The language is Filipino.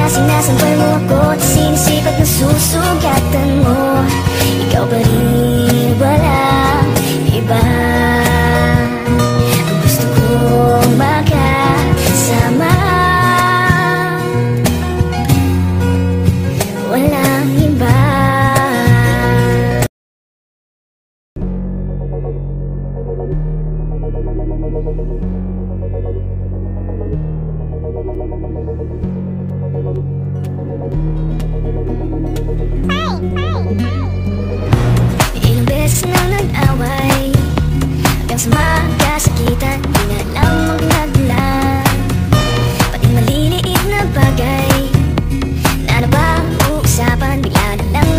Sinasambal mo ako at sinisipat na susugatan mo. Ikaw pa rin, walang iba. Gusto kong makasama, walang iba. Ilang beses na nag-away hanggang sa magkasakitan, di na lang magnaglan. Pati maliliit na bagay na nabang uusapan, bigla na lang